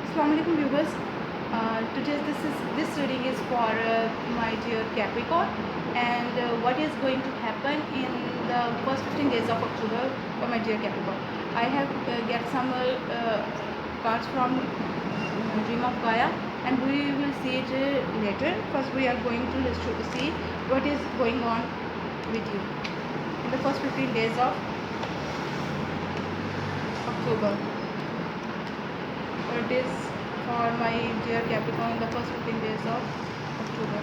Assalamualaikum viewers. Today this reading is for my dear Capricorn, and what is going to happen in the first 15 days of October for my dear Capricorn. I have get some cards from Dream of Gaia, and we will see it later. First, we are going to see what is going on with you in the first 15 days of October. It is for my dear Capricorn in the first 15 days of October.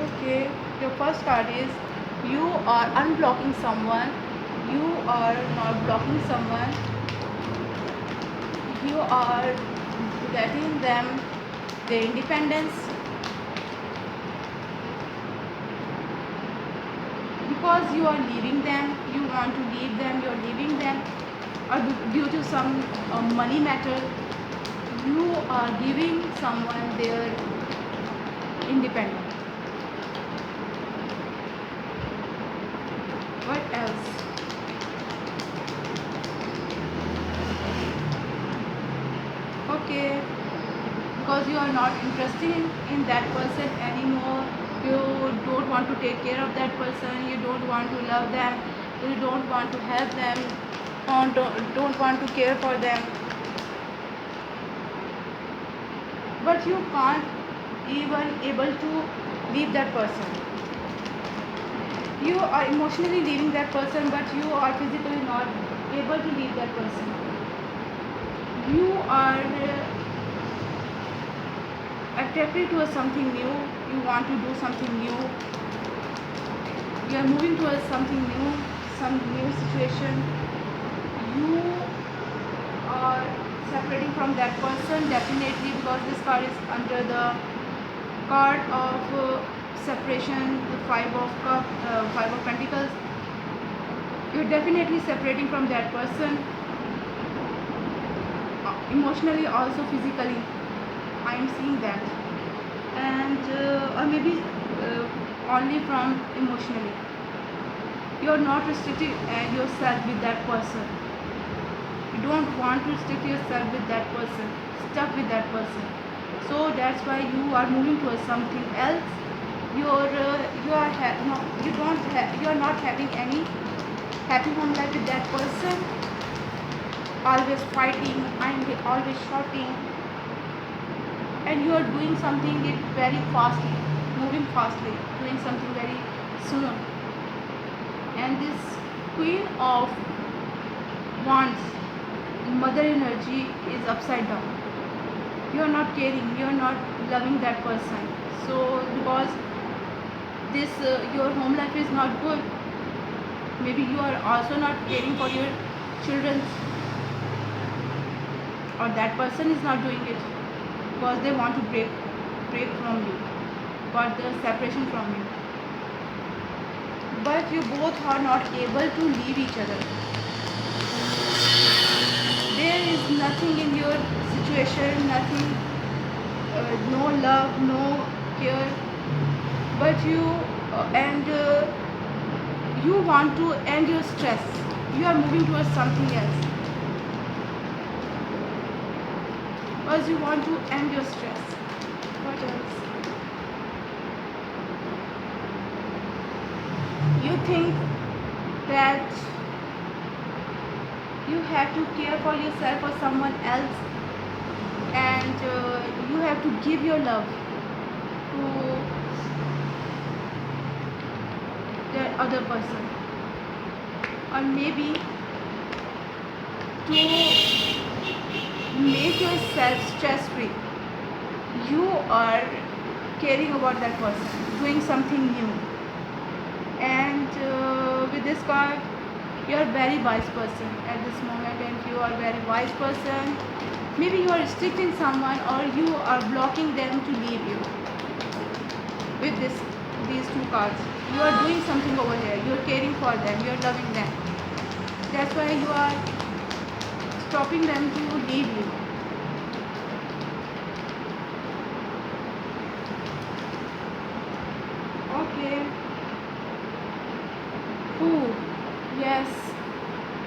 Okay, your first card is you are unblocking someone, you are not blocking someone, you are letting them their independence, because you are leaving them, you want to leave them, you are leaving them, or due to some money matter, you are giving someone their independence. What else? Okay, because you are not interested in that person anymore, you don't want to take care of that person, you don't want to love them, you don't want to help them, or don't want to care for them, but you can't even able to leave that person. You are emotionally leaving that person, but you are physically not able to leave that person. You are attracted to something new, you want to do something new, you are moving towards something new, some new situation. You are separating from that person definitely, because this card is under the card of separation, the five of pentacles. You're definitely separating from that person, emotionally, also physically. I am seeing that, and or maybe only from emotionally. You are not restricting yourself with that person. You don't want to restrict yourself with that person, stuck with that person. So that's why you are moving towards something else. You are not having any happy home life with that person. Always fighting and always shouting, and you are doing something very fastly, moving fastly, doing something very soon. And this Queen of Wands, mother energy, is upside down. You are not caring, you are not loving that person. So because this your home life is not good, maybe you are also not caring for your children, or that person is not doing it because they want to break from you, or the separation from you, but you both are not able to leave each other. There is nothing in your situation, nothing, no love, no care, but you want to end your stress. You are moving towards something else, because you want to end your stress. What else? You think that you have to care for yourself or someone else, and you have to give your love to that other person, or maybe to make yourself stress free. You are caring about that person, doing something new, and with this card, you are a very wise person at this moment, and you are a very wise person. Maybe you are restricting someone, or you are blocking them to leave you. With these two cards, you are doing something over there, you are caring for them, you are loving them. That's why you are stopping them to leave you. Okay, Yes,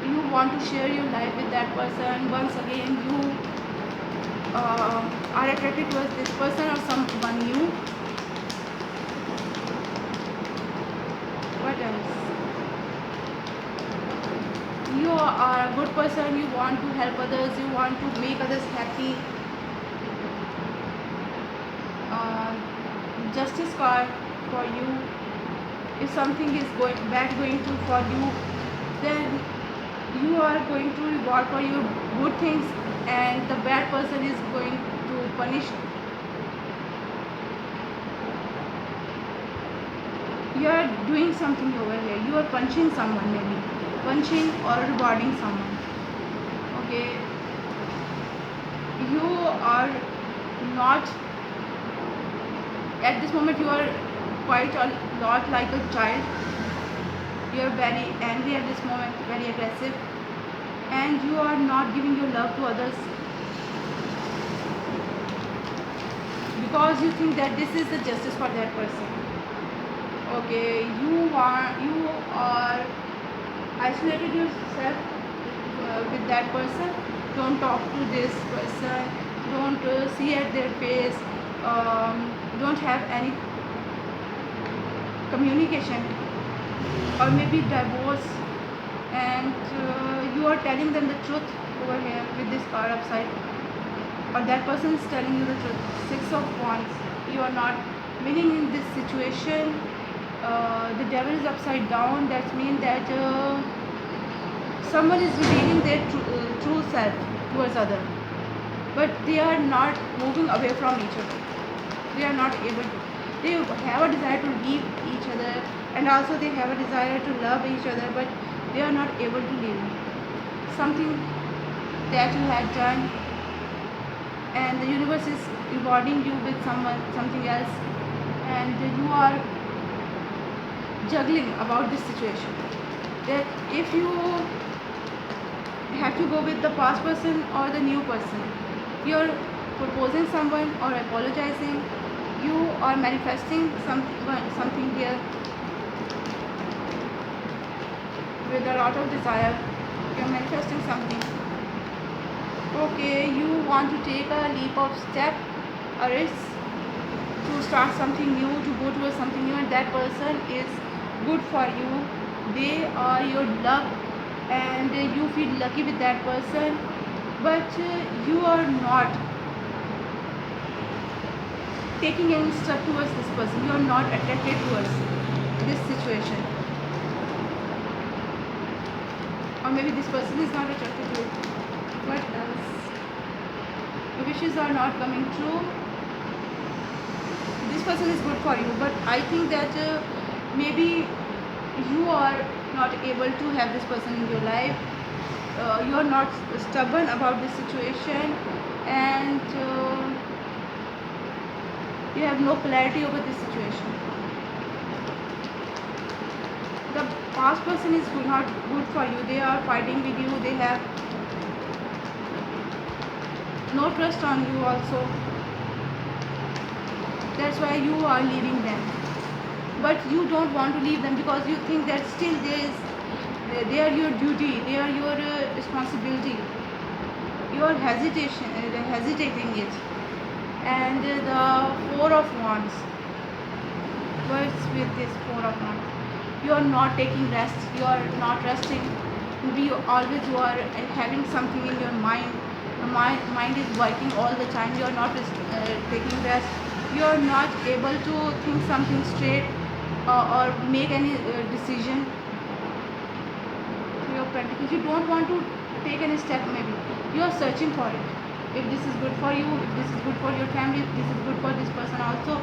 you want to share your life with that person. Once again, you are attracted towards this person or someone new. What else? You are a good person. You want to help others. You want to make others happy. uh, Justice card for you. If something is going to for you, then you are going to reward for your good things, and the bad person is going to punish. You are doing something over here. You are punching someone, maybe punching or rewarding someone. Okay, you are not, at this moment you are quite a lot like a child. You are very angry at this moment, very aggressive, and you are not giving your love to others because you think that this is the justice for that person. Okay, you are isolated yourself with that person. Don't talk to this person. Don't see at their face. Don't have any communication, or maybe divorce, and you are telling them the truth over here with this card upside, or that person is telling you the truth. Six of Wands. You are not winning in this situation. The devil is upside down. That means that someone is revealing their true self towards other, but they are not moving away from each other. They are not able to. They have a desire to leave each other, and also they have a desire to love each other, but they are not able to leave. Something that you had done, and the universe is rewarding you with something else, and you are juggling about this situation. That if you have to go with the past person or the new person, you're proposing someone or apologizing, you are manifesting something here with a lot of desire. You're manifesting something. Okay, you want to take a leap of step, a risk, to start something new, to go towards something new, and that person is good for you. They are your luck, and you feel lucky with that person, but you are not taking any step towards this person. You are not attracted towards this situation, or maybe this person is not attracted to it. What else? Your wishes are not coming true. This person is good for you, but I think that maybe you are not able to have this person in your life. You are not stubborn about this situation, and you have no clarity over this situation. The past person is not good for you. They are fighting with you. They have no trust on you also. That's why you are leaving them, but you don't want to leave them because you think that still they are your duty, they are your responsibility. You are hesitating it. And the Four of Wands. What's with this Four of Wands? You are not taking rest. You are not resting. Maybe you are having something in your mind. The mind is working all the time. You are not taking rest. You are not able to think something straight, or make any decision. Your Pentacles. You don't want to take any step. Maybe you are searching for it. If this is good for you, if this is good for your family, if this is good for this person also.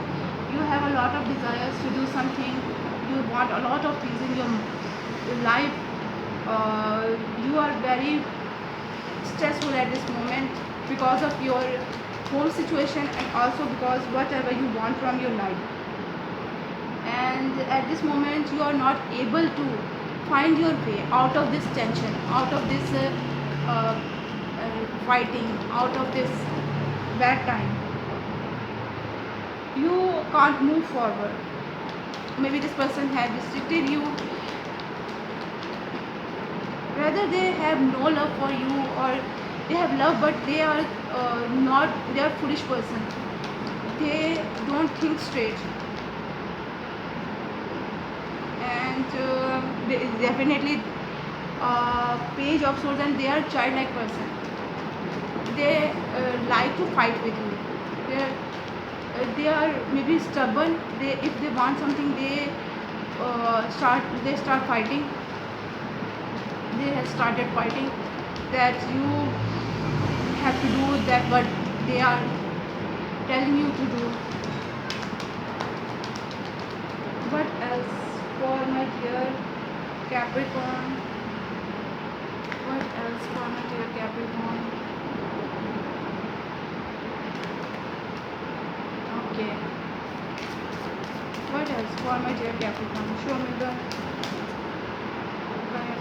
You have a lot of desires to do something. You want a lot of things in your life. You are very stressful at this moment because of your home situation, and also because whatever you want from your life. And at this moment you are not able to find your way out of this tension, out of this fighting, out of this bad time. You can't move forward. Maybe this person had restricted you, whether they have no love for you or they have love but they are not, they are foolish person, they don't think straight. And they definitely page of swords, and they are childlike person. They like to fight with you. They are maybe stubborn. They, if they want something, they start fighting. They have started fighting that you have to do that what they are telling you to do. What else for my dear Capricorn? What else for my dear Capricorn? Okay. What else for my dear Capricorn? Show me the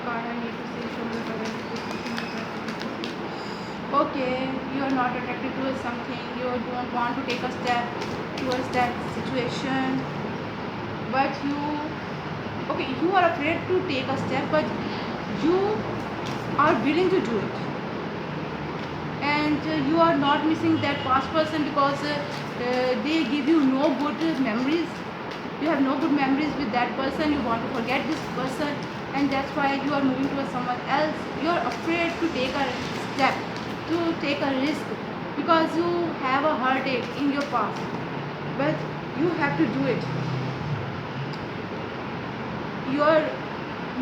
card I need to see. Show me the card I need to see. Show me the card. Okay, you are not attracted towards something. You don't want to take a step towards that situation. But you, okay, you are afraid to take a step, but you are willing to do it. And you are not missing that past person because they give you no good memories. You have no good memories with that person. You want to forget this person, and that's why you are moving towards someone else. You are afraid to take a step, to take a risk, because you have a heartache in your past, but you have to do it. You are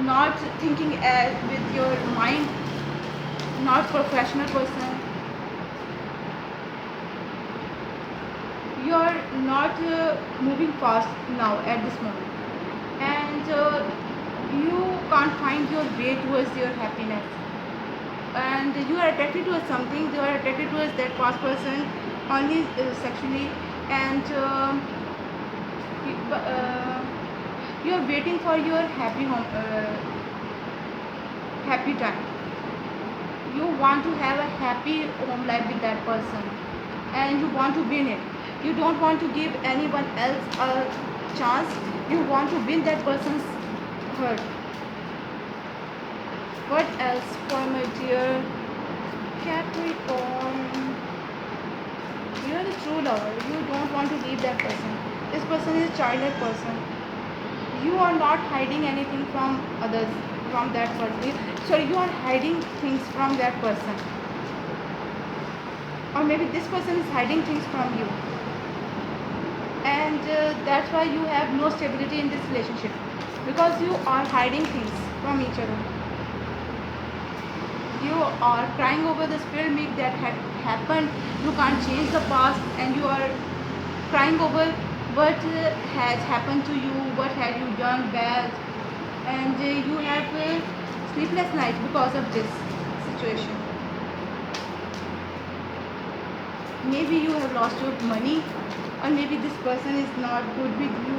not thinking with your mind, not professional person. You are not moving fast now at this moment, and you can't find your way towards your happiness, and you are attracted towards something. You are attracted towards that past person only sexually, and you are waiting for your happy home, happy time. You want to have a happy home life with that person, and you want to win it. You don't want to give anyone else a chance. You want to win that person's heart. What else for my dear Capricorn? You are the true lover. You don't want to leave that person. This person is a childlike person. You are not hiding anything from others, from that person. So you are hiding things from that person, or maybe this person is hiding things from you, and that's why you have no stability in this relationship, because you are hiding things from each other. You are crying over the spilled milk that had happened. You can't change the past, and you are crying over what has happened to you, what have you done bad, and you have sleepless nights because of this situation. Maybe you have lost your money, or maybe this person is not good with you.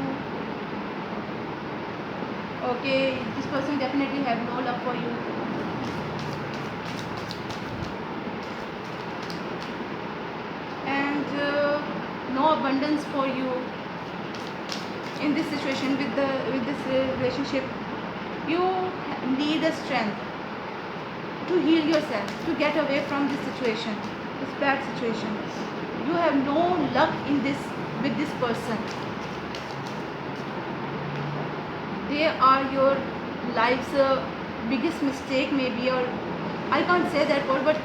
Okay, this person definitely have no love for you. And no abundance for you in this situation, with this relationship. You need a strength to heal yourself, to get away from this situation, this bad situation. You have no luck in this with this person. They are your life's biggest mistake, maybe, or I can't say that word, but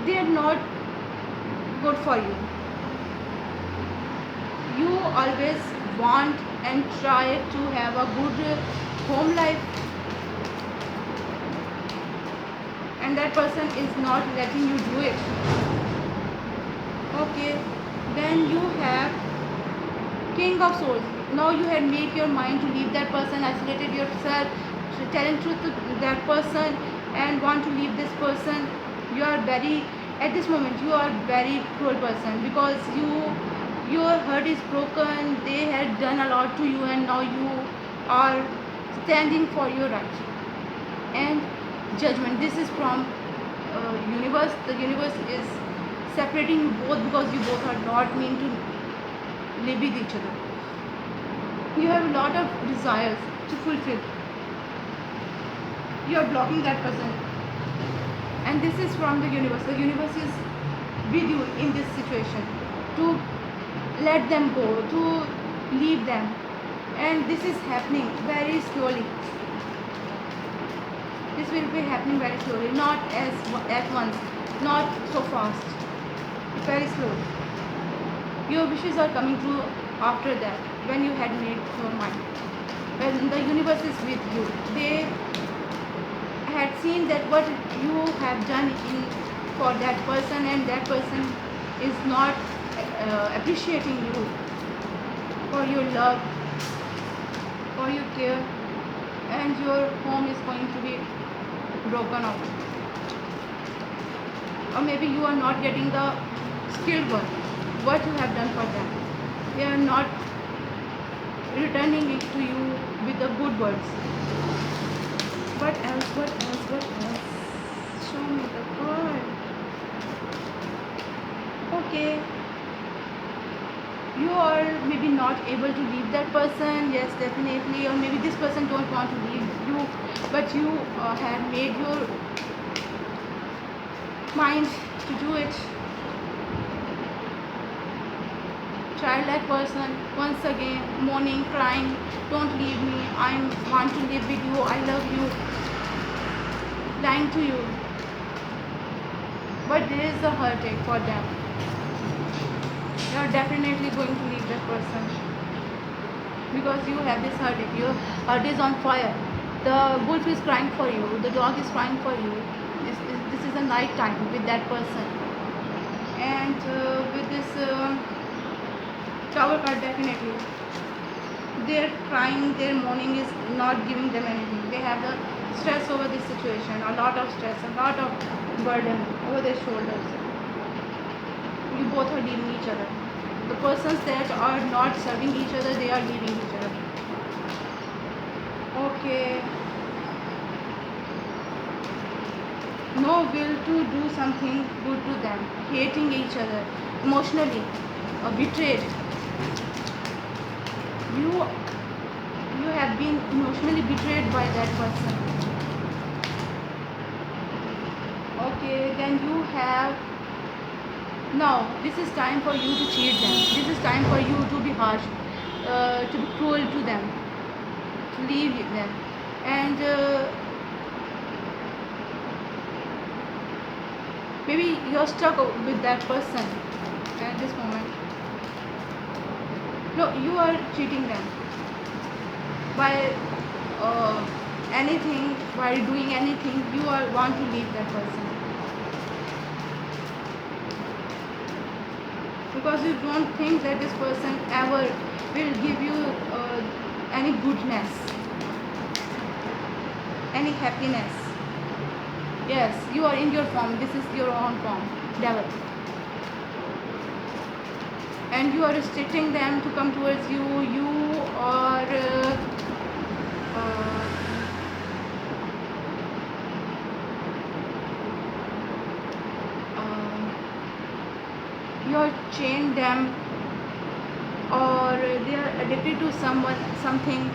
they are not good for you. You always want and try to have a good home life, and that person is not letting you do it. Okay, then you have King of Swords. Now you had made your mind to leave that person, isolated yourself, telling truth to that person, and want to leave this person. You are very, at this moment, you are very cruel person, because your heart is broken. They had done a lot to you, and now you are standing for your right. And judgment. This is from universe. The universe is separating you both, because you both are not meant to live with each other. You have a lot of desires to fulfill. You are blocking that person, and this is from the universe. The universe is with you in this situation to let them go, to leave them, and this is happening very slowly. This will be happening very slowly, not at once, not so fast, very slow. Your wishes are coming true after that, when you had made your mind, when the universe is with you. They had seen that what you have done for that person, and that person is not appreciating you for your love, for your care, and your home is going to be broken out. Or maybe you are not getting the skilled work, what you have done for them. They are not returning it to you with the good words. What else? What else? What else? Show me the card. Okay. You are maybe not able to leave that person. Yes, definitely. Or maybe this person don't want to leave you, but you have made your mind to do it. Childlike person, once again mourning, crying, don't leave me, I want to live with you, I love you, lying to you. But there is a heartache for them. You are definitely going to leave that person because you have this heartache. Your heart is on fire. The wolf is crying for you, the dog is crying for you. This is a night time with that person. And with this Tower card, definitely their crying, their mourning is not giving them anything. They have the stress over this situation, a lot of stress, a lot of burden over their shoulders. You both are leaving each other. The persons that are not serving each other, they are leaving each other. Okay. No will to do something good to them, hating each other, emotionally betrayed. You have been emotionally betrayed by that person. Okay, then you have, now this is time for you to cheat them. This is time for you to be harsh, to be cruel to them, to leave them. And maybe you're stuck with that person at this moment. No, you are cheating them by anything, by doing anything. You want to leave that person because you don't think that this person ever will give you any goodness, any happiness. Yes, you are in your form. This is your own form, devil. And you are restricting them to come towards you. You are you are chained them, or they are addicted to something.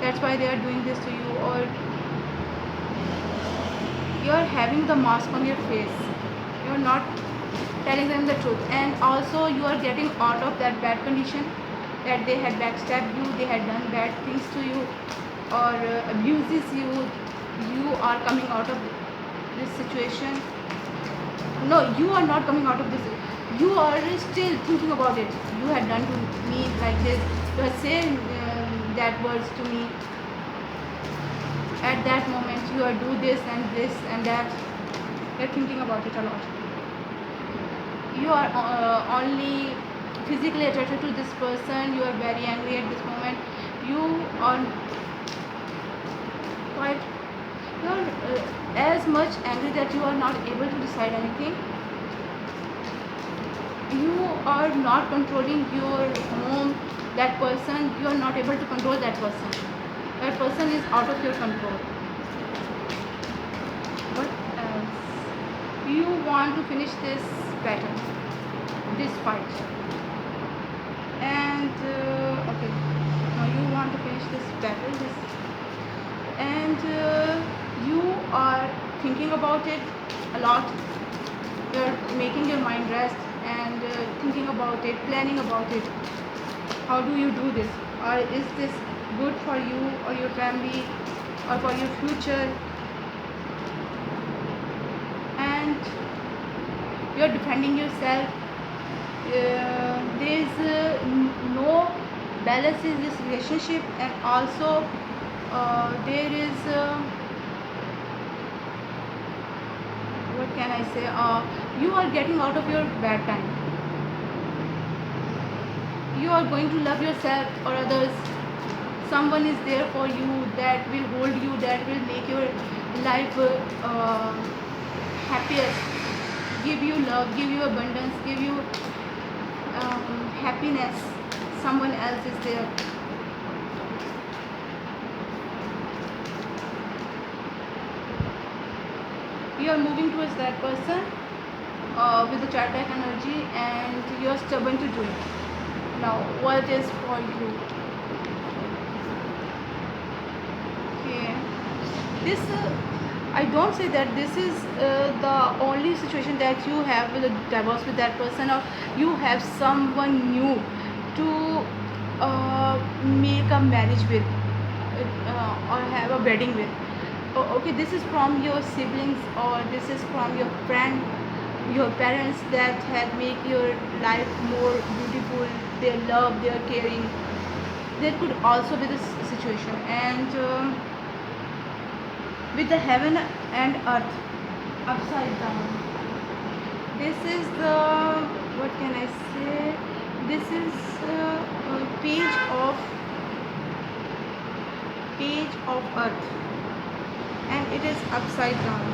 That's why they are doing this to you. Or you are having the mask on your face. You are not telling them the truth, and also you are getting out of that bad condition that they had backstabbed you, they had done bad things to you, or abuses you. You are coming out of this situation. No, you are not coming out of this. You are still thinking about it. You had done to me like this. You are saying that words to me. At that moment you are do this and that. You are thinking about it a lot. You are only physically attracted to this person. You are very angry at this moment. You are quite, you are as much angry that you are not able to decide anything. You are not controlling your home. That person, you are not able to control that person. That person is out of your control. What else? You want to finish this battle, this fight, and okay, now you want to finish this battle, and you are thinking about it a lot. You're making your mind rest and thinking about it, planning about it. How do you do this? Or is this good for you or your family or for your future? And you're defending yourself. There is no balance in this relationship, and also there is what can I say? You are getting out of your bad time. You are going to love yourself or others. Someone is there for you, that will hold you, that will make your life happiest, give you love, give you abundance, give you happiness. Someone else is there. You are moving towards that person with the chart deck energy, and you are stubborn to do it. Now what is for you? Okay, this I don't say that this is the only situation that you have with a divorce with that person, or you have someone new to make a marriage with, or have a wedding with. Okay, this is from your siblings, or this is from your friend, your parents, that had make your life more beautiful. Their love, their caring. There could also be this situation, and with the heaven and earth upside down. This is the, what can I say? This is a page of earth, and it is upside down.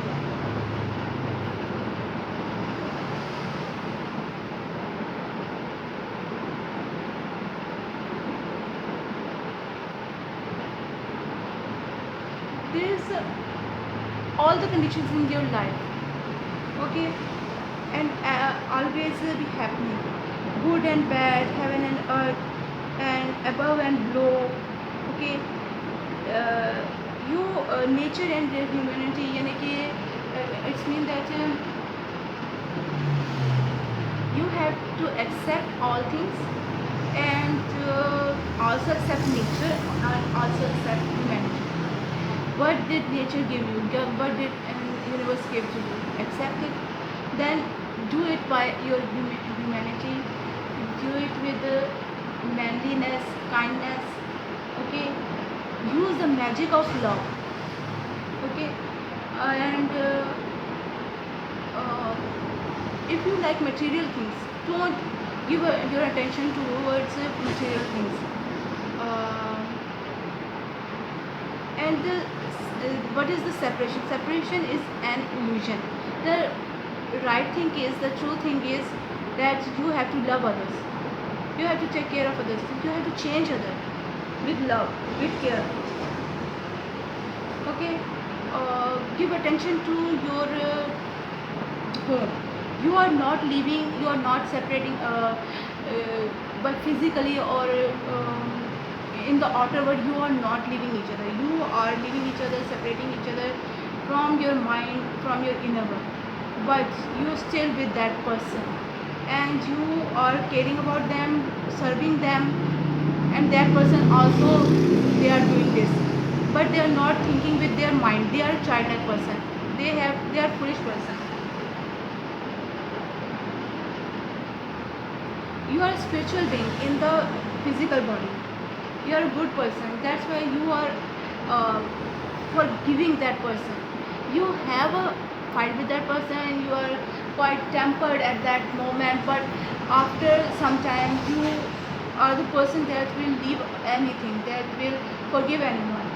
There is all the conditions in your life, okay, and always be happening, good and bad, heaven and earth, and above and below. Okay, you nature and humanity, यानी कि it's mean that you have to accept all things, and also accept nature, and also accept humanity. What did nature give you? What did universe give to you? Accept it. Then do it by your humanity. Do it with manliness, kindness. Okay. Use the magic of love. Okay. And if you like material things, don't give your attention towards material things. And what is the separation? Separation is an illusion. The right thing is, the true thing is that you have to love others. You have to take care of others. You have to change others with love, with care. Okay, give attention to your home. You are not living. You are not separating, but physically or. In the outer world, you are not leaving each other. You are leaving each other, separating each other from your mind, from your inner world. But you still with that person, and you are caring about them, serving them, and that person also, they are doing this, but they are not thinking with their mind. They are a childlike person. They are foolish person. You are a spiritual being in the physical body. You are a good person. That's why you are forgiving that person. You have a fight with that person, and you are quite tempered at that moment, but after some time you are the person that will leave anything, that will forgive anyone.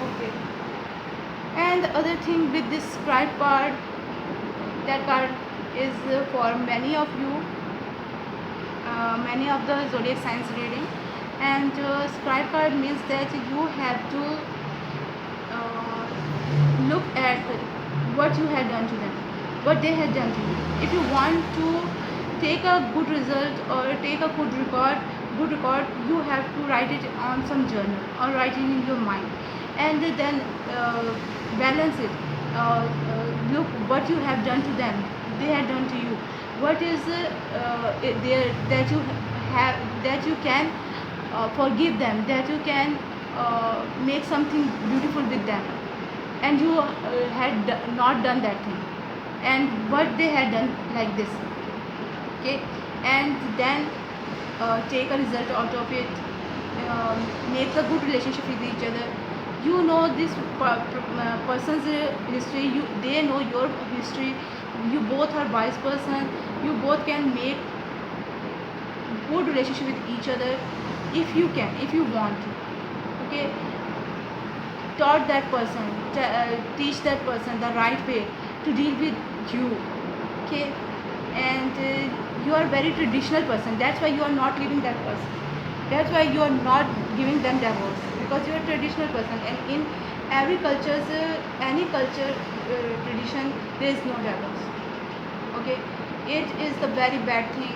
Okay. And the other thing with this scribe card, that card is for many of you, many of the zodiac signs reading. And scribe card means that you have to look at what you had done to them, what they had done to you. If you want to take a good result or take a good record, good record, you have to write it on some journal or write it in your mind, and then balance it. Look what you have done to them, they had done to you. What is there that you have, that you can forgive them, that you can make something beautiful with them, and you had not done that thing, and what they had done like this. Okay, and then take a result out of it. Make a good relationship with each other. You know this person's history, they know your history. You both are wise person, you both can make good relationship with each other if you can, if you want to. Okay, taught that person, teach that person the right way to deal with you. Okay, and you are very traditional person, that's why you are not leaving that person, that's why you are not giving them divorce, because you are a traditional person, and in every culture's any culture tradition, there is no divorce. Okay, it is the very bad thing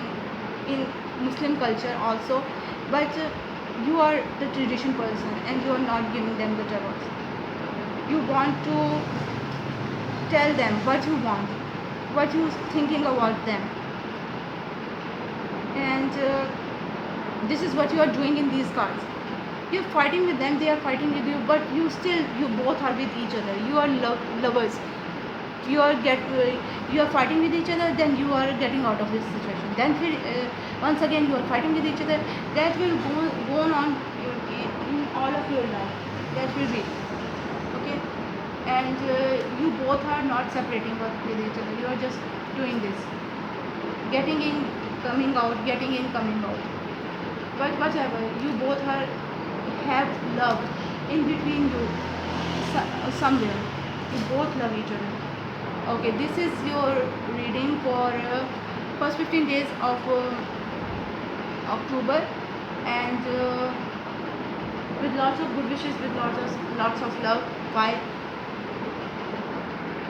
in Muslim culture also, but you are the tradition person and you are not giving them the divorce. You want to tell them what you want, what you thinking about them, and this is what you are doing in these cards. You're fighting with them, they are fighting with you, but you both are with each other, you are lovers. You are you are fighting with each other, then you are getting out of this situation, then once again you are fighting with each other. That will go on in all of your life, that will be. Okay, and you both are not separating with each other, you are just doing this, getting in, coming out, getting in, coming out. But whatever, you both are have love in between you, somewhere you both love each other. Okay, this is your reading for first 15 days of October, and with lots of good wishes, with lots of love. Bye.